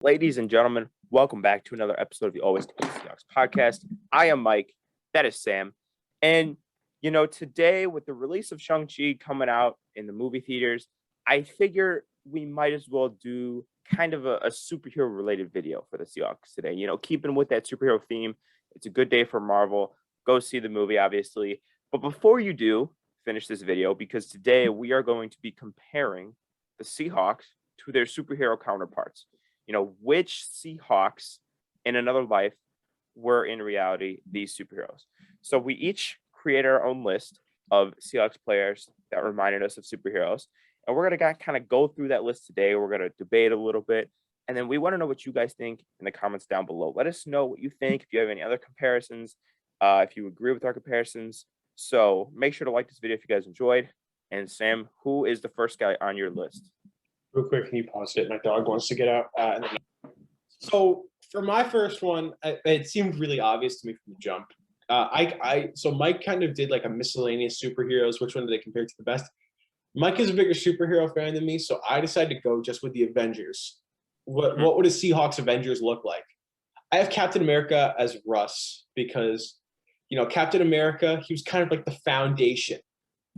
Ladies and gentlemen, welcome back to another episode of the Always Take Seahawks podcast. I am Mike. That is Sam. And, today with the release of Shang Chi coming out in the movie theaters, I figure we might as well do kind of a superhero related video for the Seahawks today. Keeping with that superhero theme, it's a good day for Marvel. Go see the movie, obviously. But before you do, finish this video, because today we are going to be comparing the Seahawks to their superhero counterparts. Which Seahawks in another life were in reality these superheroes. So we each create our own list of Seahawks players that reminded us of superheroes. And we're going to kind of go through that list today. We're going to debate a little bit. And then we want to know what you guys think in the comments down below. Let us know what you think. If you have any other comparisons, if you agree with our comparisons. So make sure to like this video if you guys enjoyed. And Sam, who is the first guy on your list? Real quick, can you pause it? My dog wants to get out. So for my first one, it seemed really obvious to me from the jump. So Mike kind of did like a miscellaneous superheroes. Which one do they compare to the best? Mike is a bigger superhero fan than me, so I decided to go just with the Avengers. What would a Seahawks Avengers look like? I have Captain America as Russ because, Captain America, he was kind of like the foundation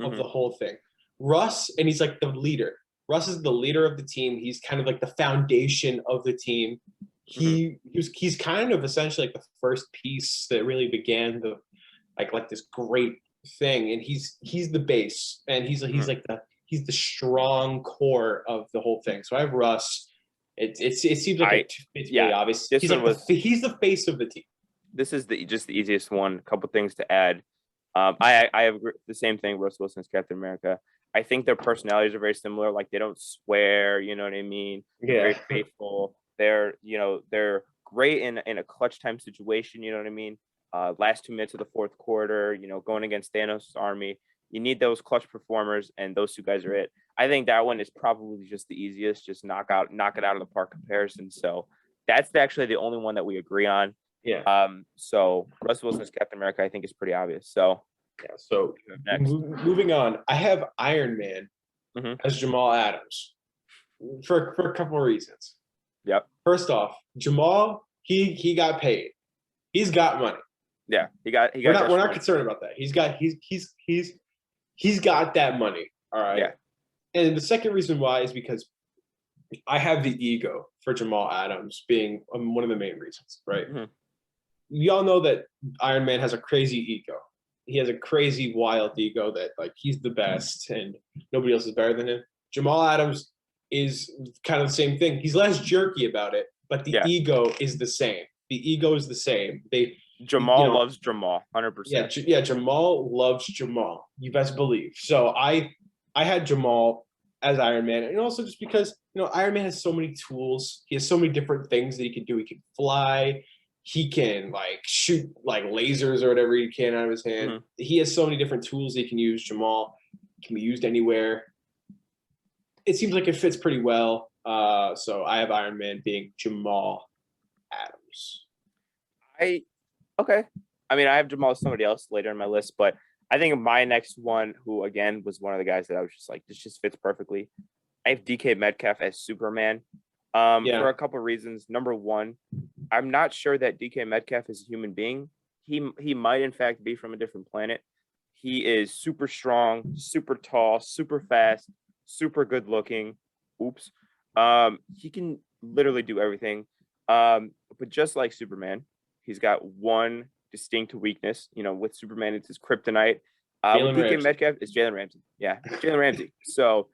of the whole thing. Russ, and he's like the leader. Russ is the leader of the team. He's kind of like the foundation of the team. He's kind of essentially like the first piece that really began the like this great thing. And he's the base, and he's the strong core of the whole thing. So I have Russ. It seems like it's really obvious. He's the face of the team. This is just the easiest one. A couple things to add. I have the same thing. Russ Wilson's Captain America. I think their personalities are very similar. Like, they don't swear, you know what I mean? They're very faithful. They're great in a clutch time situation, you know what I mean? Last 2 minutes of the fourth quarter, going against Thanos' army. You need those clutch performers, and those two guys are it. I think that one is probably just the easiest, just knock it out of the park comparison. So that's actually the only one that we agree on. Yeah. So Russ Wilson's Captain America, I think, is pretty obvious. So yeah. So next, moving on, I have Iron Man as Jamal Adams for a couple of reasons. Yep. First off, Jamal, he got paid. He's got money. Yeah, he got. We're not concerned about that. He's got that money. All right. Yeah. And the second reason why is because I have the ego for Jamal Adams being one of the main reasons, right? We all know that Iron Man has a crazy ego. He has a crazy, wild ego that like he's the best and nobody else is better than him. Jamal Adams is kind of the same thing. He's less jerky about it, but the ego is the same. The ego is the same. Jamal loves Jamal, 100%. Yeah, Jamal loves Jamal. You best believe. So I had Jamal as Iron Man, and also just because Iron Man has so many tools. He has so many different things that he can do. He can fly. He can like shoot like lasers or whatever he can out of his hand. He has so many different tools that he can use. Jamal can be used anywhere. It seems like it fits pretty well. So I have Iron Man being Jamal Adams. Okay. I mean, I have Jamal as somebody else later in my list, but I think my next one, who again was one of the guys that I was just like, this just fits perfectly. I have DK Metcalf as Superman. For a couple of reasons. Number one, I'm not sure that DK Metcalf is a human being. He might in fact be from a different planet. He is super strong, super tall, super fast, super good looking. Oops. He can literally do everything. But just like Superman, he's got one distinct weakness. With Superman, it's his kryptonite. With DK Metcalf, it's Jalen Ramsey. Yeah, Jalen Ramsey. So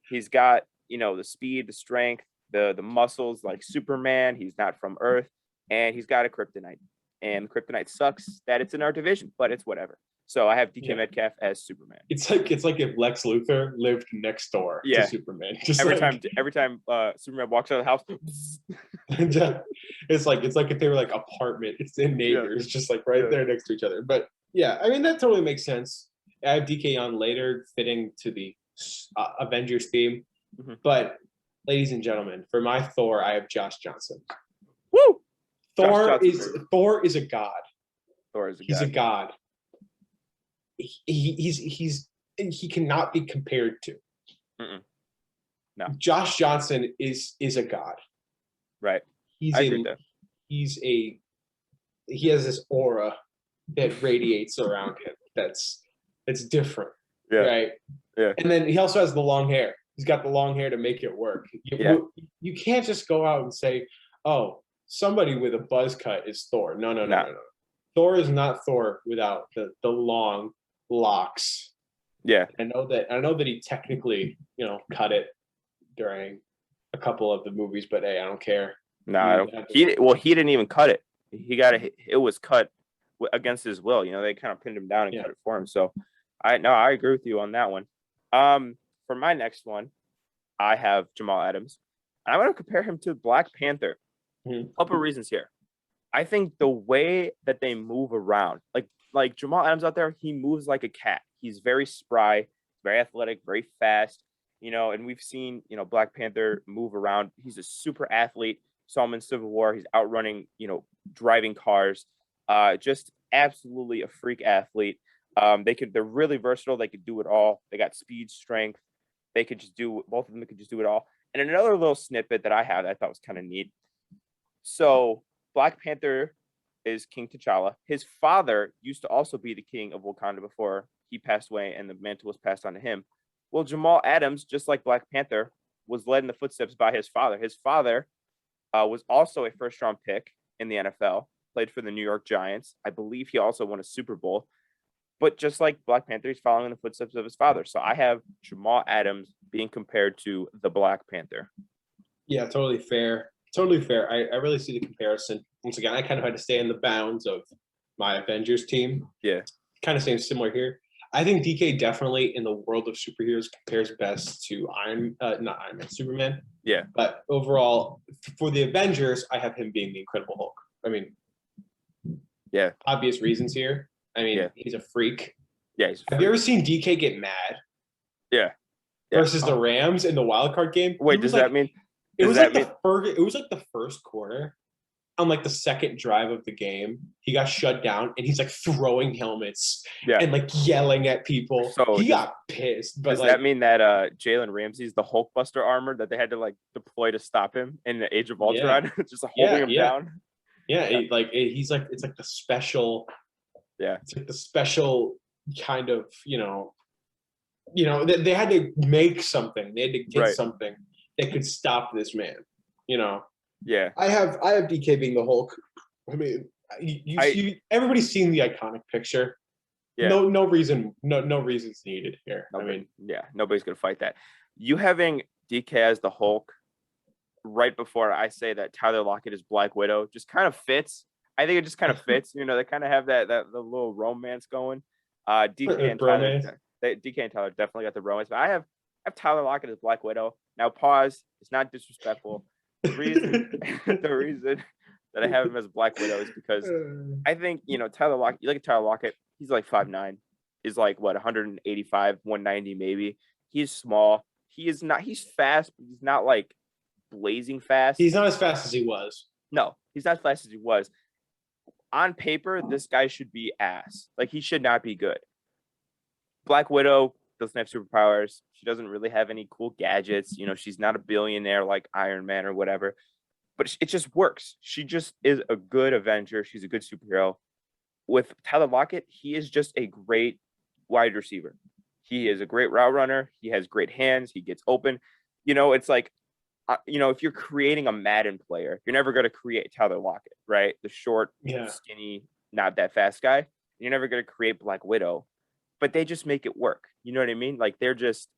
he's got, the speed, the strength, the muscles like Superman. He's not from Earth, and he's got a kryptonite. And kryptonite sucks that it's in our division, but it's whatever. So I have DK Metcalf as Superman. It's like if Lex Luthor lived next door to Superman. Just every time Superman walks out of the house, it's like if they were like apartment. It's in neighbors, just like right there next to each other. But yeah, I mean that totally makes sense. I have DK on later, fitting to the Avengers theme. But ladies and gentlemen, for my Thor, I have Josh Johnson. Woo! Thor is a god. He's a god. He cannot be compared to. No. Josh Johnson is a god. Right. he's I agree with that. he has this aura that radiates around him. That's different, Yeah. right? Yeah. And then he also has the long hair. He's got the long hair to make it work. You can't just go out and say, "Oh, somebody with a buzz cut is Thor." No. Thor is not Thor without the long locks. Yeah. I know that he technically, cut it during a couple of the movies, but hey, I don't care. No, I don't. He didn't even cut it. He got it. It was cut against his will. They kind of pinned him down and cut it for him. So, I agree with you on that one. For my next one, I have Jamal Adams. And I'm going to compare him to Black Panther. A couple of reasons here. I think the way that they move around, like Jamal Adams out there, he moves like a cat. He's very spry, very athletic, very fast. And we've seen, Black Panther move around. He's a super athlete. Saw him in Civil War. He's outrunning, driving cars. Just absolutely a freak athlete. They're really versatile. They could do it all. They got speed, strength. Both of them could just do it all. And another little snippet that I had I thought was kind of neat. So Black Panther is King T'Challa. His father used to also be the king of Wakanda before he passed away and the mantle was passed on to him. Well, Jamal Adams, just like Black Panther, was led in the footsteps by his father. His father was also a first-round pick in the NFL, played for the New York Giants. I believe he also won a Super Bowl. But just like Black Panther, he's following in the footsteps of his father. So I have Jamal Adams being compared to the Black Panther. Yeah, totally fair. Totally fair. I really see the comparison. Once again, I kind of had to stay in the bounds of my Avengers team. Yeah. Kind of seems similar here. I think DK definitely in the world of superheroes compares best to not Iron Man, Superman. Yeah. But overall, for the Avengers, I have him being the Incredible Hulk. I mean, yeah, obvious reasons here. I mean, he's a freak. Yeah, Have you ever seen DK get mad? Yeah. Versus the Rams in the wild card game. Wait, does that mean? It was like the first quarter. On like the second drive of the game, he got shut down and he's like throwing helmets and like yelling at people. So he got pissed. But does that mean that Jalen Ramsey's the Hulkbuster armor that they had to like deploy to stop him in the Age of Ultron, just holding him down? Yeah, he's like it's like the special. Yeah, it's like the special kind of they had to make something. They had to get something that could stop this man. Yeah, I have DK being the Hulk. I mean, everybody's seen the iconic picture. Yeah. No reasons needed here. Nobody's gonna fight that. You having DK as the Hulk right before I say that Tyler Lockett is Black Widow just kind of fits. I think it just kind of fits. They kind of have that the little romance going. DK and Tyler definitely got the romance. But I have Tyler Lockett as Black Widow. Now pause. It's not disrespectful. The reason that I have him as Black Widow is because I think, Tyler Lockett, you look at Tyler Lockett, he's like 5'9", is like 185, 190 maybe. He's small. He's fast, but he's not like blazing fast. He's not as fast as he was. No, he's not as fast as he was. On paper, this guy should be ass. Like, he should not be good. Black Widow doesn't have superpowers. She doesn't really have any cool gadgets. She's not a billionaire like Iron Man or whatever, but it just works. She just is a good Avenger. She's a good superhero. With Tyler Lockett, he is just a great wide receiver. He is a great route runner. He has great hands. He gets open. It's like, if you're creating a Madden player, you're never going to create Tyler Lockett, right? The short, skinny, not that fast guy. You're never going to create Black Widow. But they just make it work. You know what I mean? Like they just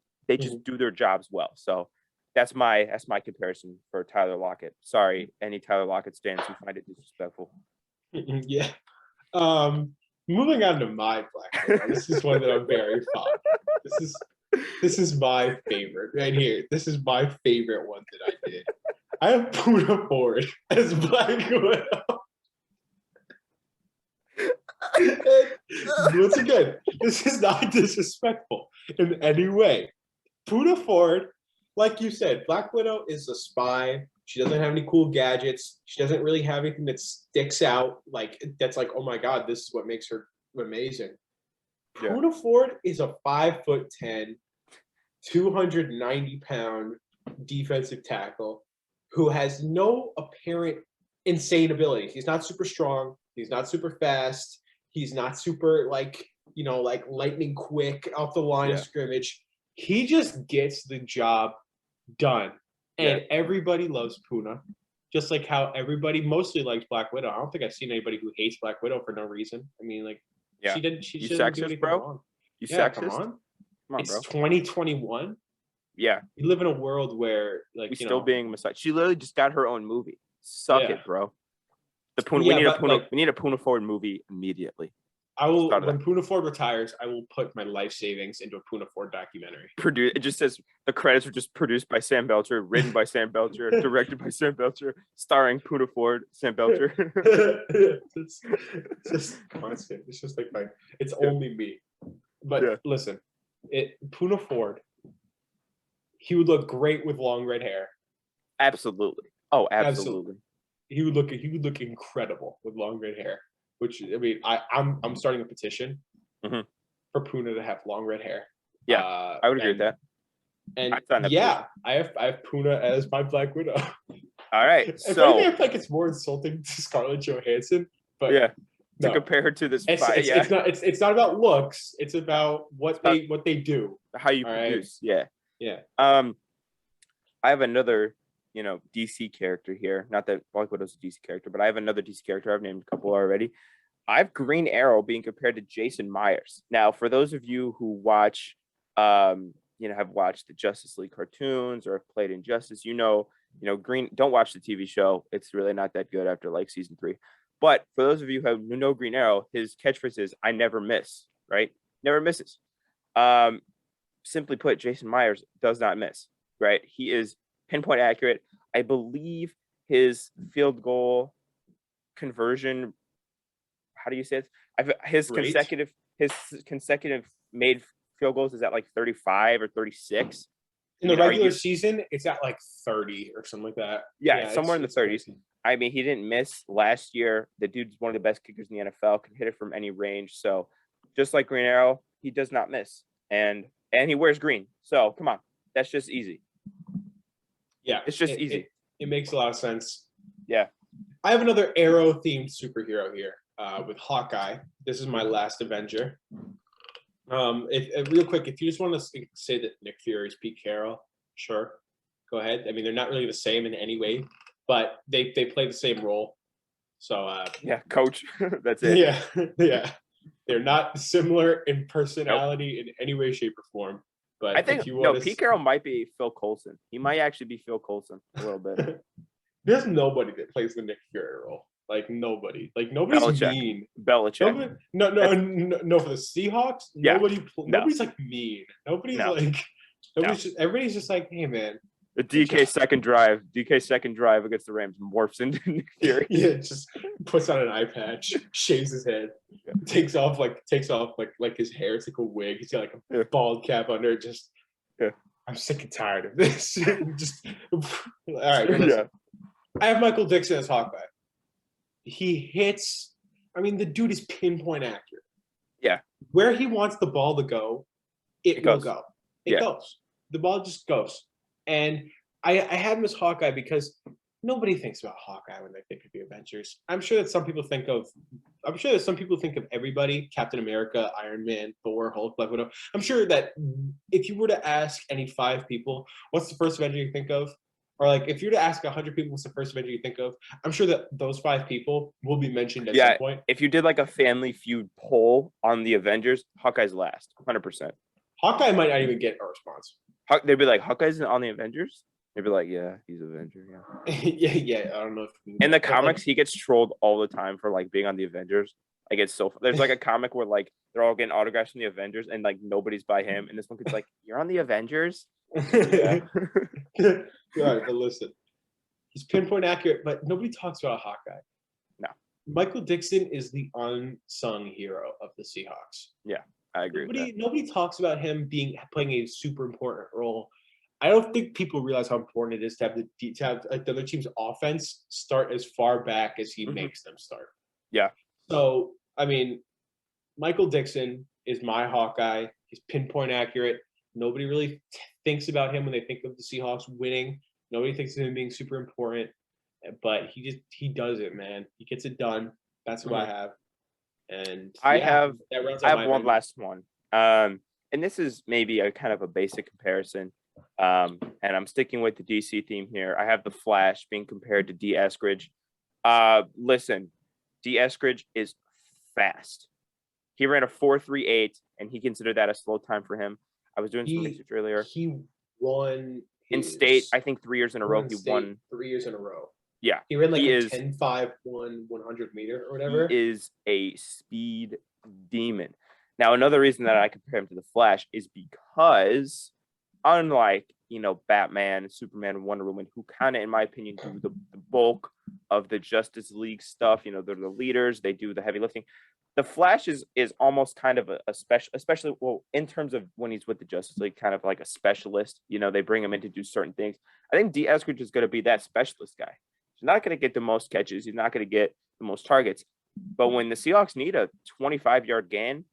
do their jobs well. So that's my comparison for Tyler Lockett. Sorry, any Tyler Lockett stands who find it disrespectful. Yeah. Moving on to my Black Widow. This is one that I'm very fond of. This is my favorite right here. This is my favorite one that I did. I have Poona Ford as Black Widow. Once again, this is not disrespectful in any way. Poona Ford, like you said, Black Widow is a spy. She doesn't have any cool gadgets. She doesn't really have anything that sticks out. That's like, oh my God, this is what makes her amazing. Yeah. Poona Ford is a 5'10", 290-pound defensive tackle who has no apparent insane ability. He's not super strong. He's not super fast. He's not super like lightning quick off the line of scrimmage. He just gets the job done, and everybody loves Puna. Just like how everybody mostly likes Black Widow. I don't think I've seen anybody who hates Black Widow for no reason. I mean, like, she didn't do anything wrong. You Yeah, sexist? come on. Come on, It's bro. 2021. Yeah. We live in a world where, like, we still being massaged. She literally just got her own movie. Suck it, bro. The Puna, Yeah, we need a Puna Forward movie immediately. I will when Puna Ford retires, I will put my life savings into a Puna Ford documentary. It just says the credits are just produced by Sam Belcher, written by Sam Belcher, directed by Sam Belcher, starring Puna Ford, Sam Belcher. It's just constant. It's just like it's only me. But listen, Puna Ford, he would look great with long red hair. Absolutely. Oh, absolutely. He would look incredible with long red hair. Which, I mean, I'm starting a petition for Puna to have long red hair. Yeah, I would agree with that. And I have Puna as my Black Widow. All right, if anything, I feel like it's more insulting to Scarlett Johansson, but to compare her to this. It's not about looks. It's about what they do. How you produce. Yeah. I have another, DC character here. Not that Black Widow's a DC character, but I have another DC character. I've named a couple already. I have Green Arrow being compared to Jason Myers. Now, for those of you who watch, have watched the Justice League cartoons or have played Injustice, Green. Don't watch the TV show. It's really not that good after like season 3. But for those of you who know Green Arrow, his catchphrase is "I never miss." Right? Never misses. Simply put, Jason Myers does not miss. Right? He is pinpoint accurate. I believe his field goal conversion. How do you say it? His consecutive made field goals is at like 35 or 36. In the regular season, it's at like 30 or something like that. Yeah, somewhere in the 30s. Crazy. I mean, he didn't miss last year. The dude's one of the best kickers in the NFL, can hit it from any range. So just like Green Arrow, he does not miss. And he wears green. So come on. That's just easy. Yeah. It's just easy. It makes a lot of sense. Yeah. I have another Arrow-themed superhero here with Hawkeye. This is my last Avenger. Real quick, if you just want to say that Nick Fury is Pete Carroll, sure, go ahead. I mean, they're not really the same in any way, but they play the same role. So coach. That's it. Yeah. They're not similar in personality in any way, shape, or form. But I think Pete Carroll might be Phil Coulson. He might actually be Phil Coulson a little bit. There's nobody that plays the Nick Fury role. Like nobody. Like nobody's Belichick. mean. Belichick. No. For the Seahawks, nobody's like mean. Nobody's everybody's just like, hey man. The DK second drive against the Rams morphs into Nick Fury. Just puts on an eye patch, shaves his head, takes off like his hair. It's like a wig. He's got like a bald cap under it. I'm sick and tired of this. All right. I have Michael Dixon as Hawkeye. He hits. I mean, the dude is pinpoint accurate. Yeah. Where he wants the ball to go, it will go. It goes. The ball just goes. And I have him as Hawkeye because nobody thinks about Hawkeye when they think of the Avengers. I'm sure that some people think of everybody: Captain America, Iron Man, Thor, Hulk, Black Widow. I'm sure that if you were to ask any 5 people, what's the first Avenger you think of? Or like if you were to ask 100 people what's the first Avenger you think of, I'm sure that those 5 people will be mentioned at some point. If you did like a Family Feud poll on the Avengers, Hawkeye's last, 100%. Hawkeye might not even get a response. They'd be like, Hawkeye's on the Avengers? They'd be like, yeah, he's Avenger, yeah. I don't know. In the comics, he gets trolled all the time for like being on the Avengers. Like it's there's like a comic where like they're all getting autographs from the Avengers and like nobody's by him, and this one kid's like, "You're on the Avengers." Yeah. All right, but listen, he's pinpoint accurate, but nobody talks about Hawkeye. No, Michael Dixon is the unsung hero of the Seahawks. Yeah, I agree. Nobody talks about him playing a super important role. I don't think people realize how important it is to have the other team's offense start as far back as he makes them start. Yeah. So, I mean, Michael Dixon is my Hawkeye. He's pinpoint accurate. Nobody really thinks about him when they think of the Seahawks winning. Nobody thinks of him being super important. but he does it, man. He gets it done. That's who I have. And I yeah, have that rounds I out have my one Avengers. last one. And this is maybe a kind of a basic comparison. And I'm sticking with the DC theme here. I have the Flash being compared to D. Eskridge. Listen, D. Eskridge is fast. He ran a 4.38, and he considered that a slow time for him. I was doing some research earlier. He won In state, I think 3 years in a row. He won 3 years in a row. Yeah, He ran like a 10.5 100 meter or whatever. He is a speed demon. Now, another reason that I compare him to the Flash is because, unlike Batman, Superman, Wonder Woman, who kind of, in my opinion, do the bulk of the Justice League stuff. They're the leaders. They do the heavy lifting. The Flash is almost kind of a special, especially in terms of when he's with the Justice League, kind of like a specialist. They bring him in to do certain things. I think D. Eskridge is going to be that specialist guy. He's not going to get the most catches. He's not going to get the most targets. But when the Seahawks need a 25-yard gain,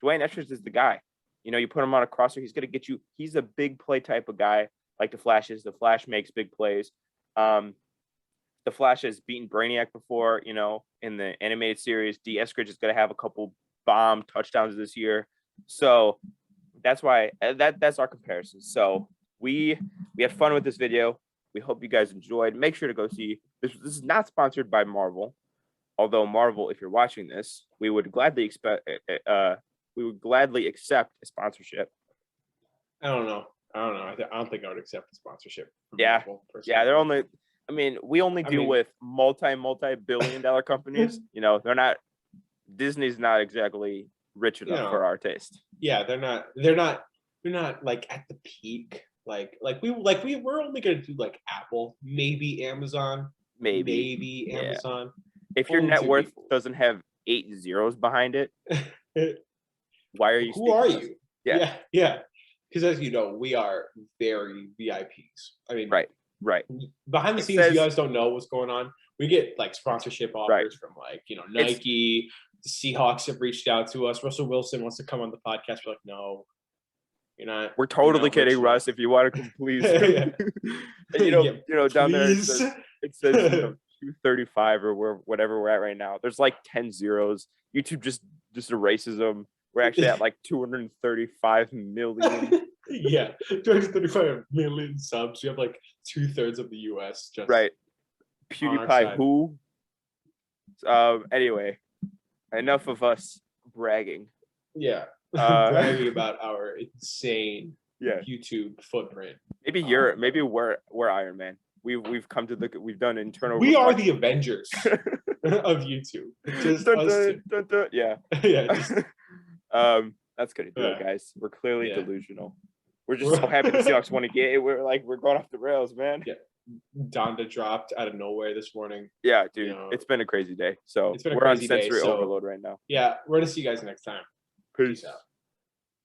Dwayne Eskridge is the guy. You put him on a crosser, he's going to get you. He's a big play type of guy, like the Flash is. The Flash makes big plays. The Flash has beaten Brainiac before, in the animated series. D. Eskridge is going to have a couple bomb touchdowns this year. So that's why that's our comparison. So we had fun with this video. We hope you guys enjoyed. Make sure to go see this. This is not sponsored by Marvel, although Marvel, if you're watching this, we would gladly accept a sponsorship. I don't know. I don't think I would accept the sponsorship. Yeah, Marvel, they're only. I mean, we only deal with multi-billion-dollar companies. They're not. Disney's not exactly rich enough for our taste. Yeah, they're not. They're not like at the peak. We're only gonna do like Apple, maybe Amazon, maybe Amazon. If your net worth doesn't have 8 zeros behind it, why are you? Who are you? Yeah. Because as you know, we are very VIPs. I mean, right. Behind the scenes, you guys don't know what's going on. We get like sponsorship offers from Nike. The Seahawks have reached out to us. Russell Wilson wants to come on the podcast. We're like, no, you're not. We're totally kidding, Russ. If you want to come, please. And, down there it says 235 or whatever we're at right now. There's like 10 zeros. YouTube just erases them. We're actually at like 235 million. Yeah, 235 million subs. You have like 2/3 of the US. Just right. PewDiePie who? Anyway, enough of us bragging. Yeah. Bragging about our insane YouTube footprint. Maybe we're Iron Man. We've come to we've done internal. We are the Avengers of YouTube. Just us yeah. Yeah. That's gonna do it, guys. We're clearly delusional. We're just so happy the Seahawks want to get. We're going off the rails, man. Yeah. Donda dropped out of nowhere this morning. Yeah, dude. It's been a crazy day. So we're on sensory overload right now. Yeah, we're gonna see you guys next time. Peace out.